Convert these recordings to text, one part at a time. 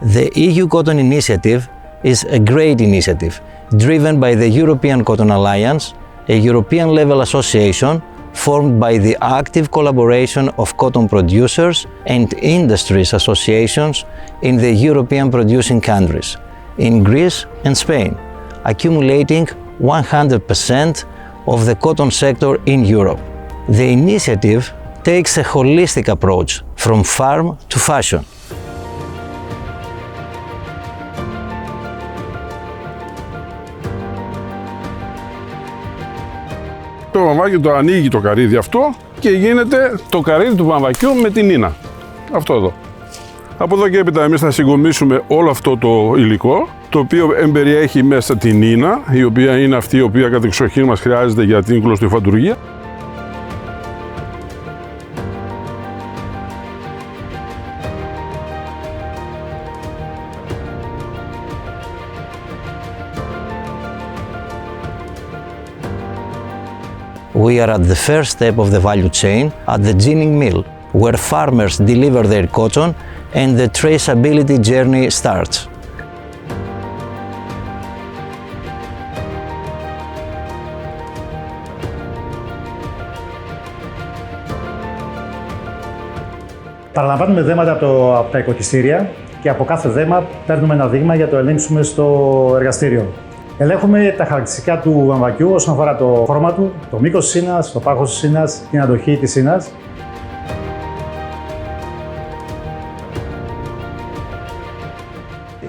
The EU Cotton Initiative is a great initiative driven by the European Cotton Alliance, a European-level association formed by the active collaboration of cotton producers and industries associations in the European producing countries, in Greece and Spain, accumulating 100% of the cotton sector in Europe. The initiative takes a holistic approach from farm to fashion. Το βαμβάκι το ανοίγει το καρύδι αυτό και γίνεται το καρύδι του βαμβακιού με την ίνα. Αυτό εδώ. Από εδώ και έπειτα εμείς θα συγκομίσουμε όλο αυτό το υλικό, το οποίο εμπεριέχει μέσα την ίνα, η οποία είναι αυτή η οποία κατεξοχήν μας χρειάζεται για την κλωστοϊφαντουργία. We are at the first step of the value chain at the ginning mill, where farmers deliver their cotton and the traceability journey starts. Παραλαμβάνουμε δέματα από τα οικοκυστήρια και από κάθε δέμα παίρνουμε ένα δείγμα για το ελέγξουμε στο εργαστήριο. Ελέγχουμε τα χαρακτηριστικά του βαμβακιού όσον αφορά το χρώμα του, το μήκος της ίνας, το πάχος της ίνας, την αντοχή της ίνας.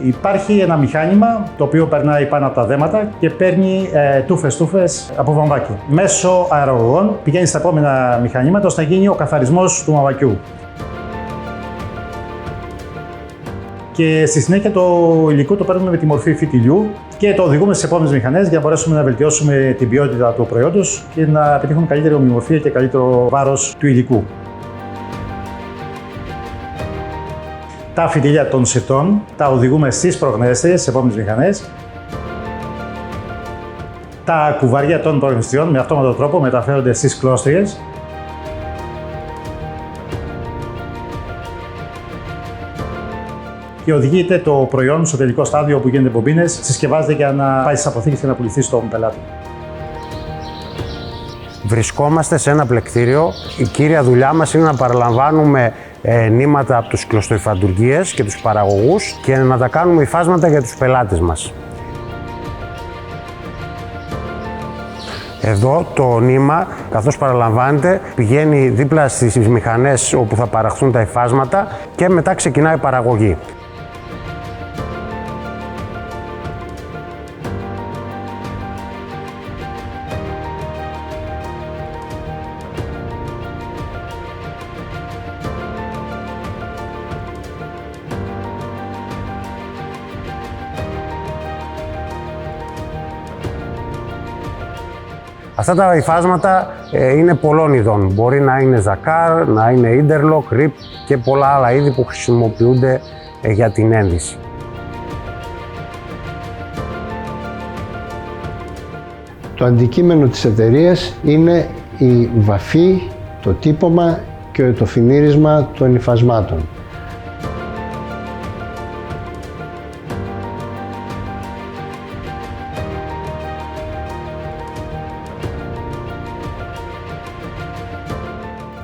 Υπάρχει ένα μηχάνημα το οποίο περνάει πάνω από τα δέματα και παίρνει τούφες από βαμβάκι. Μέσω αερογωγών πηγαίνει στα επόμενα μηχανήματα ώστε να γίνει ο καθαρισμός του βαμβακιού. Και στη συνέχεια το υλικό το παίρνουμε με τη μορφή φυτιλιού και το οδηγούμε στις επόμενες μηχανές για να μπορέσουμε να βελτιώσουμε την ποιότητα του προϊόντος και να πετύχουμε καλύτερη ομοιομορφία και καλύτερο βάρος του υλικού. Τα φυτίλια των σιτών τα οδηγούμε στις προγνέστριες, στις επόμενες μηχανές. Τα κουβαριά των προγνωστριών με αυτόματο τρόπο μεταφέρονται στις κλώστριες. Και οδηγείται το προϊόν στο τελικό στάδιο όπου γίνονται μπομπίνες, συσκευάζεται για να πάει στις αποθήκες και να πουληθεί στον πελάτη. Βρισκόμαστε σε ένα πλεκτήριο. Η κύρια δουλειά μας είναι να παραλαμβάνουμε νήματα από τους κλωστοϊφαντουργίες και τους παραγωγούς και να τα κάνουμε υφάσματα για τους πελάτες μας. Εδώ το νήμα, καθώς παραλαμβάνεται, πηγαίνει δίπλα στις μηχανές όπου θα παραχθούν τα υφάσματα και μετά ξεκινάει η παραγωγή. Αυτά τα υφάσματα είναι πολλών ειδών. Μπορεί να είναι ζακάρ, να είναι interlock, rip και πολλά άλλα είδη που χρησιμοποιούνται για την ένδυση. Το αντικείμενο της εταιρείας είναι η βαφή, το τύπομα και το φινίρισμα των υφασμάτων.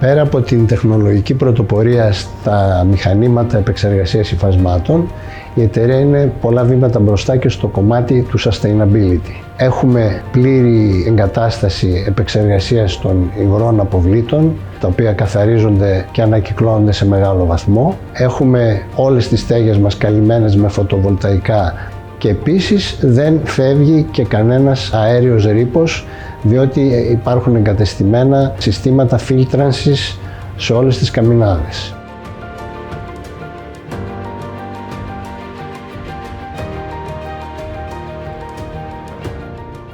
Πέρα από την τεχνολογική πρωτοπορία στα μηχανήματα επεξεργασίας υφασμάτων, η εταιρεία είναι πολλά βήματα μπροστά και στο κομμάτι του sustainability. Έχουμε πλήρη εγκατάσταση επεξεργασίας των υγρών αποβλήτων, τα οποία καθαρίζονται και ανακυκλώνονται σε μεγάλο βαθμό. Έχουμε όλες τις στέγες μας καλυμμένες με φωτοβολταϊκά και επίσης δεν φεύγει και κανένας αέριος ρήπος, διότι υπάρχουν εγκατεστημένα συστήματα φίλτρανσης σε όλες τις καμινάδες.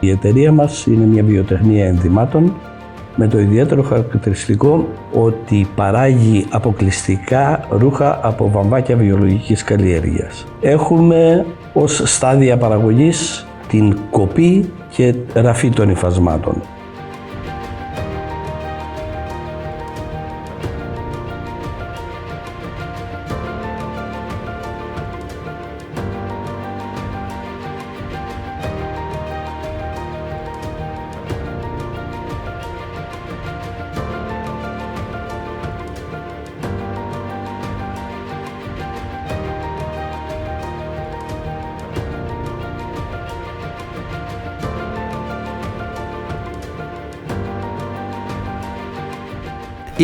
Η εταιρεία μας είναι μια βιοτεχνία ενδυμάτων με το ιδιαίτερο χαρακτηριστικό ότι παράγει αποκλειστικά ρούχα από βαμβάκια βιολογικής καλλιέργειας. Έχουμε ως στάδια παραγωγής την κοπή και ραφή των υφασμάτων.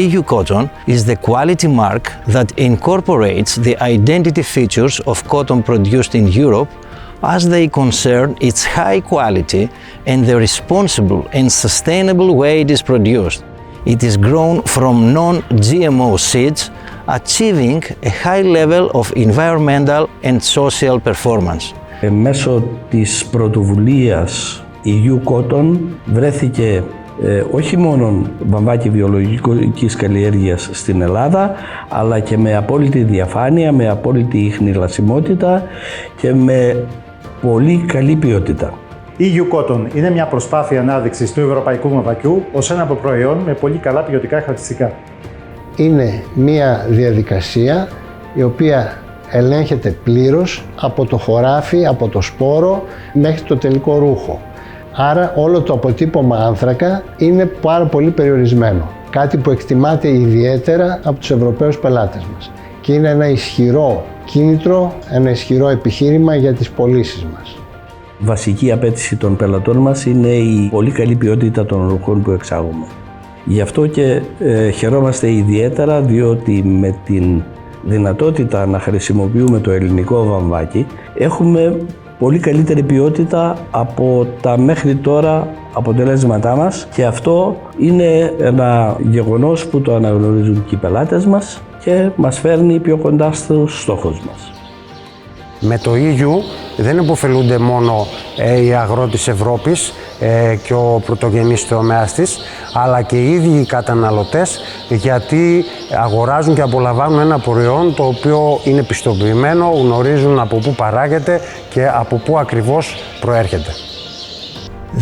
EU cotton is the quality mark that incorporates the identity features of cotton produced in Europe as they concern its high quality and the responsible and sustainable way it is produced. It is grown from non-GMO seeds, achieving a high level of environmental and social performance. Μέσω της πρωτοβουλίας EU Cotton βρέθηκε όχι μόνο βαμβάκι βιολογικής καλλιέργειας στην Ελλάδα, αλλά και με απόλυτη διαφάνεια, με απόλυτη ιχνηλασιμότητα και με πολύ καλή ποιότητα. EU Cotton είναι μια προσπάθεια ανάδειξης του ευρωπαϊκού βαμβακιού ως ένα από προϊόν με πολύ καλά ποιοτικά χαρακτηριστικά. Είναι μια διαδικασία η οποία ελέγχεται πλήρως από το χωράφι, από το σπόρο μέχρι το τελικό ρούχο. Άρα όλο το αποτύπωμα άνθρακα είναι πάρα πολύ περιορισμένο. Κάτι που εκτιμάται ιδιαίτερα από τους Ευρωπαίους πελάτες μας. Και είναι ένα ισχυρό κίνητρο, ένα ισχυρό επιχείρημα για τις πωλήσεις μας. Βασική απέτηση των πελατών μας είναι η πολύ καλή ποιότητα των ρούχων που εξάγουμε. Γι' αυτό και χαιρόμαστε ιδιαίτερα, διότι με την δυνατότητα να χρησιμοποιούμε το ελληνικό βαμβάκι έχουμε πολύ καλύτερη ποιότητα από τα μέχρι τώρα αποτελέσματά μας, και αυτό είναι ένα γεγονός που το αναγνωρίζουν και οι πελάτες μας και μας φέρνει πιο κοντά στους στόχους μας. Με το EU δεν υποφελούνται μόνο οι αγρότες Ευρώπης και ο πρωτογενής τομέας της, αλλά και οι ίδιοι οι καταναλωτές, γιατί αγοράζουν και απολαμβάνουν ένα προϊόν το οποίο είναι πιστοποιημένο, γνωρίζουν από πού παράγεται και από πού ακριβώς προέρχεται.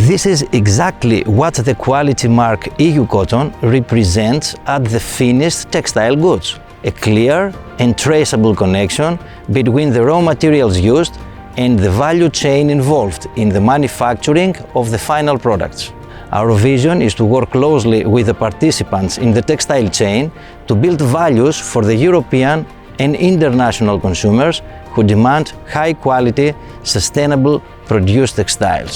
This is exactly what the quality mark EU Cotton represents at the finished textile goods. A clear and traceable connection between the raw materials used and the value chain involved in the manufacturing of the final products. Our vision is to work closely with the participants in the textile chain to build values for the European and international consumers who demand high quality, sustainable produced textiles.